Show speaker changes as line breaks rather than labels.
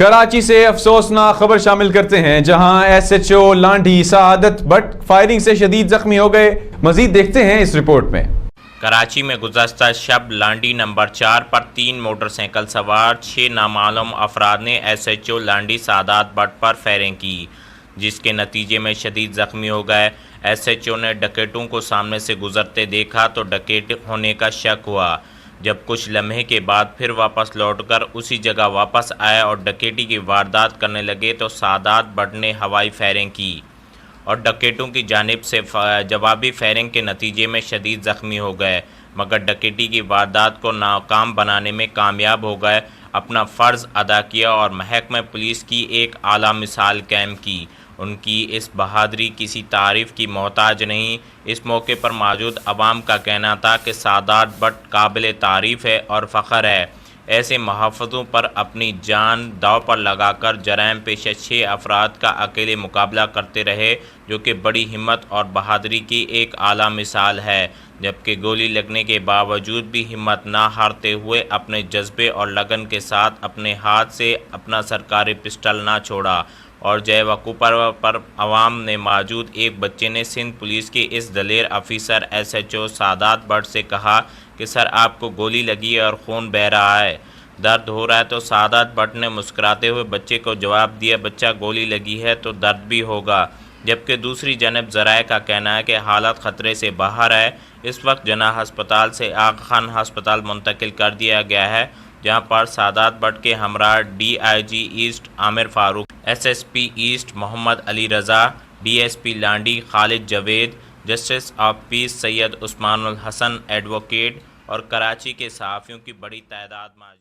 کراچی سے افسوسناک خبر شامل کرتے ہیں، جہاں ایس ایچ او لانڈھی سعادت بٹ فائرنگ سے شدید زخمی ہو گئے۔ مزید دیکھتے ہیں اس رپورٹ میں۔
کراچی میں گزشتہ شب لانڈھی نمبر 4 پر 3 موٹر سائیکل سوار 6 نامعلوم افراد نے ایس ایچ او لانڈھی سعادت بٹ پر فائرنگ کی، جس کے نتیجے میں شدید زخمی ہو گئے۔ ایس ایچ او نے ڈکیتوں کو سامنے سے گزرتے دیکھا تو ڈکیت ہونے کا شک ہوا، جب کچھ لمحے کے بعد پھر واپس لوٹ کر اسی جگہ واپس آئے اور ڈکیتی کی واردات کرنے لگے تو سعادت بٹ نے ہوائی فائرنگ کی اور ڈکیتوں کی جانب سے جوابی فائرنگ کے نتیجے میں شدید زخمی ہو گئے، مگر ڈکیتی کی واردات کو ناکام بنانے میں کامیاب ہو گئے، اپنا فرض ادا کیا اور محکمہ پولیس کی ایک اعلیٰ مثال قائم کی۔ ان کی اس بہادری کسی تعریف کی محتاج نہیں۔ اس موقع پر موجود عوام کا کہنا تھا کہ سعادت بٹ قابل تعریف ہے اور فخر ہے، ایسے محافظوں پر اپنی جان داؤ پر لگا کر جرائم پیشہ 6 افراد کا اکیلے مقابلہ کرتے رہے، جو کہ بڑی ہمت اور بہادری کی ایک اعلیٰ مثال ہے، جبکہ گولی لگنے کے باوجود بھی ہمت نہ ہارتے ہوئے اپنے جذبے اور لگن کے ساتھ اپنے ہاتھ سے اپنا سرکاری پسٹل نہ چھوڑا، اور جے وقوع پر عوام نے موجود ایک بچے نے سندھ پولیس کے اس دلیر افیسر ایس ایچ او سعادت بٹ سے کہا کہ سر آپ کو گولی لگی ہے اور خون بہہ رہا ہے، درد ہو رہا ہے؟ تو سعادت بٹ نے مسکراتے ہوئے بچے کو جواب دیا، بچہ گولی لگی ہے تو درد بھی ہوگا، جبکہ دوسری جانب ذرائع کا کہنا ہے کہ حالت خطرے سے باہر ہے، اس وقت جناح ہسپتال سے آغا خان ہسپتال منتقل کر دیا گیا ہے، جہاں پر سعادت بٹ کے ہمراہ D I G east Aamir Farooq, S S P east Muhammad Ali Raza, D S P Landhi Khalid Javed, justice of peace Syed Usman ul-Hassan advocate اور کراچی کے صحافیوں کی بڑی تعداد موجود